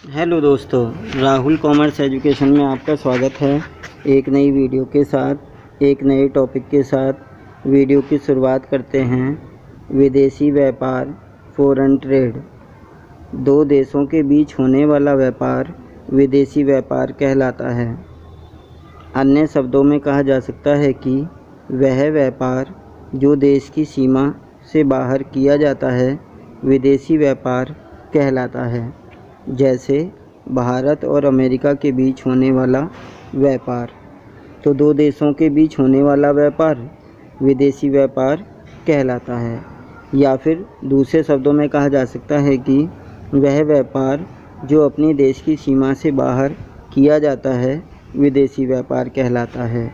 Hello दोस्तों, Rahul commerce education में आपका स्वागत है। एक नई वीडियो के साथ, एक नए टॉपिक के साथ वीडियो की शुरुआत करते हैं। विदेशी व्यापार, फॉरेन ट्रेड। दो देशों के बीच होने वाला व्यापार विदेशी व्यापार कहलाता है। अन्य शब्दों में कहा जा सकता है कि वह व्यापार जो देश की सीमा से बाहर किया जाता है विदेशी व्यापार कहलाता है। जैसे भारत और अमेरिका के बीच होने वाला व्यापार, तो दो देशों के बीच होने वाला व्यापार विदेशी व्यापार कहलाता है। या फिर दूसरे शब्दों में कहा जा सकता है कि वह व्यापार जो अपने देश की सीमा से बाहर किया जाता है विदेशी व्यापार कहलाता है।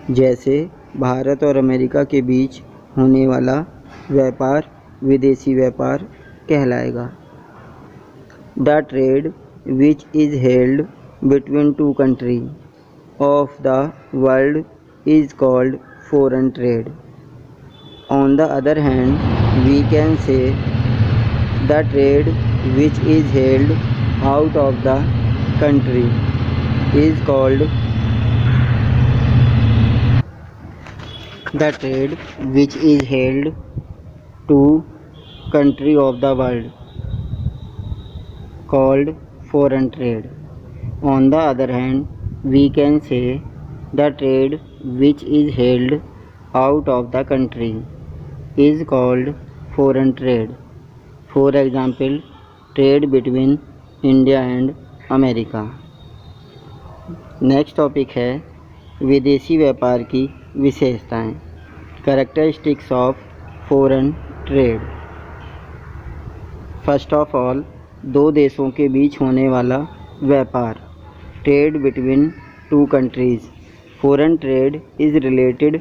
जैसे भारत और अमेरिका के बीच होने वाला व्यापार विदेशी व्यापार कहलाएगा। The trade which is held between two countries of the world is called foreign trade. On the other hand, we can say the trade which is held out of the country is called the trade which is held to country of the world called foreign trade. On the other hand, we can say the trade which is held out of the country is called foreign trade. For example, trade between India and America. Next topic है विदेशी व्यापार की विशेषताएं, characteristics of foreign trade. First of all, दो देशों के बीच होने वाला व्यापार, trade between two countries. Foreign trade is related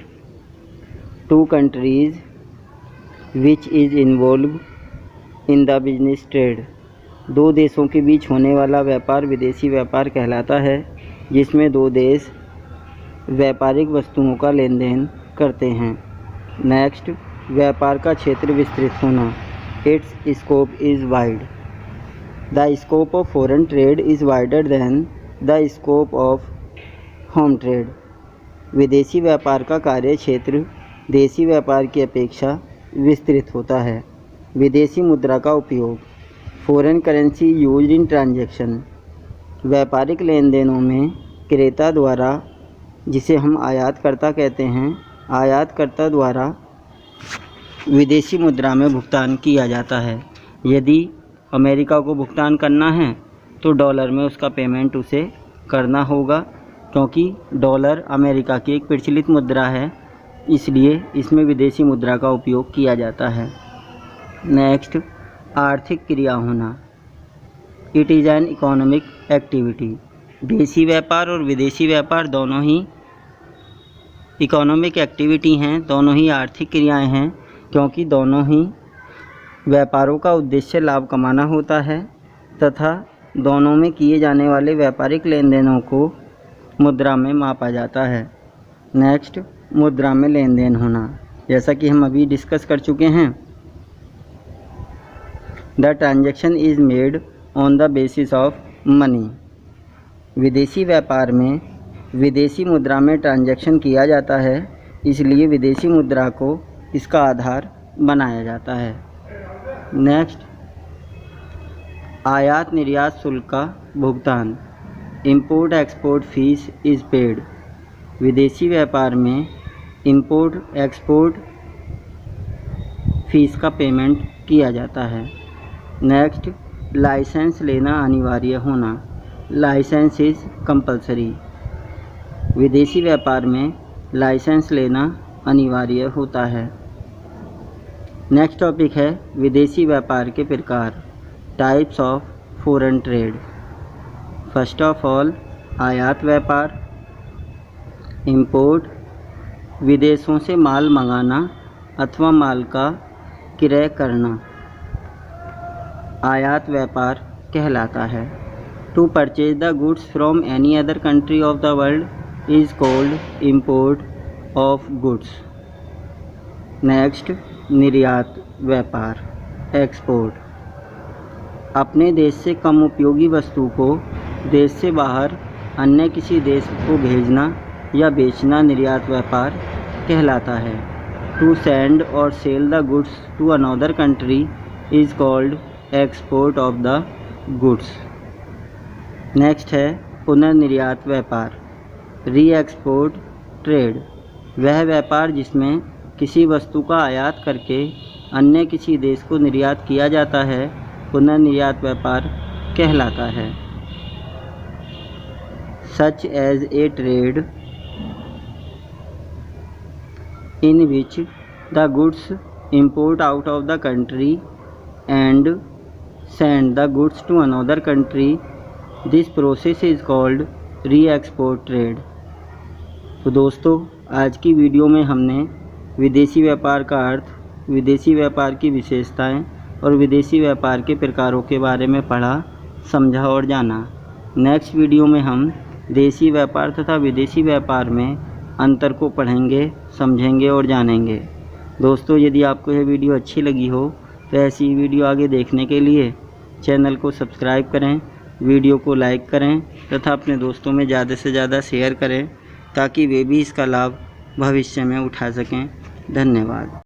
to countries which is involve in the business trade. दो देशों के बीच होने वाला व्यापार विदेशी व्यापार कहलाता है, जिसमें दो देश व्यापारिक वस्तुओं का लेन देन करते हैं। नेक्स्ट, व्यापार का क्षेत्र विस्तृत होना, it's scope is wide. The scope of foreign trade is wider than the scope of home trade. विदेशी व्यापार का कार्य क्षेत्र देशी व्यापार की अपेक्षा विस्तृत होता है। विदेशी मुद्रा का उपयोग, foreign currency used in transaction. व्यापारिक लेन देनों में क्रेता द्वारा, जिसे हम आयातकर्ता कहते हैं, आयातकर्ता द्वारा विदेशी मुद्रा में भुगतान किया जाता है। यदि अमेरिका को भुगतान करना है तो डॉलर में उसका पेमेंट उसे करना होगा, क्योंकि डॉलर अमेरिका की एक प्रचलित मुद्रा है, इसलिए इसमें विदेशी मुद्रा का उपयोग किया जाता है। नेक्स्ट, आर्थिक क्रिया होना, it is an economic activity. देशी व्यापार और विदेशी व्यापार दोनों ही इकोनॉमिक एक्टिविटी हैं, दोनों ही आर्थिक क्रियाएं हैं, क्योंकि दोनों ही व्यापारों का उद्देश्य लाभ कमाना होता है तथा दोनों में किए जाने वाले व्यापारिक लेन देनों को मुद्रा में मापा जाता है। नेक्स्ट, मुद्रा में लेन देन होना, जैसा कि हम अभी डिस्कस कर चुके हैं। The transaction is made on the basis of money. विदेशी व्यापार में विदेशी मुद्रा में ट्रांजैक्शन किया जाता है, इसलिए विदेशी मुद्रा को इसका आधार बनाया जाता है। नेक्स्ट, आयात निर्यात शुल्क का भुगतान, import export fees is paid. विदेशी व्यापार में इंपोर्ट एक्सपोर्ट फीस का पेमेंट किया जाता है। नेक्स्ट, लाइसेंस लेना अनिवार्य होना, लाइसेंस इज़ कंपलसरी। विदेशी व्यापार में लाइसेंस लेना अनिवार्य होता है। नेक्स्ट टॉपिक है विदेशी व्यापार के प्रकार, types of foreign trade. First of all, आयात व्यापार, इंपोर्ट, विदेशों से माल मंगाना अथवा माल का क्रय करना आयात व्यापार कहलाता है। To purchase the goods from any other country of the world is called import of goods. Next, निर्यात व्यापार, एक्सपोर्ट। अपने देश से कम उपयोगी वस्तु को देश से बाहर अन्य किसी देश को भेजना या बेचना निर्यात व्यापार कहलाता है। To send or sell the goods to another country is called export of the goods. Next है पुनर्निर्यात व्यापार, री एक्सपोर्ट ट्रेड। वह व्यापार जिसमें किसी वस्तु का आयात करके अन्य किसी देश को निर्यात किया जाता है पुनर्निर्यात व्यापार कहलाता है। Such as a trade in which the goods import out of the country and send the goods to another country. This process is called re-export trade। तो दोस्तों, आज की वीडियो में हमने विदेशी व्यापार का अर्थ, विदेशी व्यापार की विशेषताएं और विदेशी व्यापार के प्रकारों के बारे में पढ़ा, समझा और जाना। नेक्स्ट वीडियो में हम देशी व्यापार तथा विदेशी व्यापार में अंतर को पढ़ेंगे, समझेंगे और जानेंगे। दोस्तों, यदि आपको यह वीडियो अच्छी लगी हो तो ऐसी वीडियो आगे देखने के लिए चैनल को सब्सक्राइब करें, वीडियो को लाइक करें तथा अपने दोस्तों में ज़्यादा से ज़्यादा शेयर करें ताकि वे भी इसका लाभ भविष्य में उठा सकें। धन्यवाद।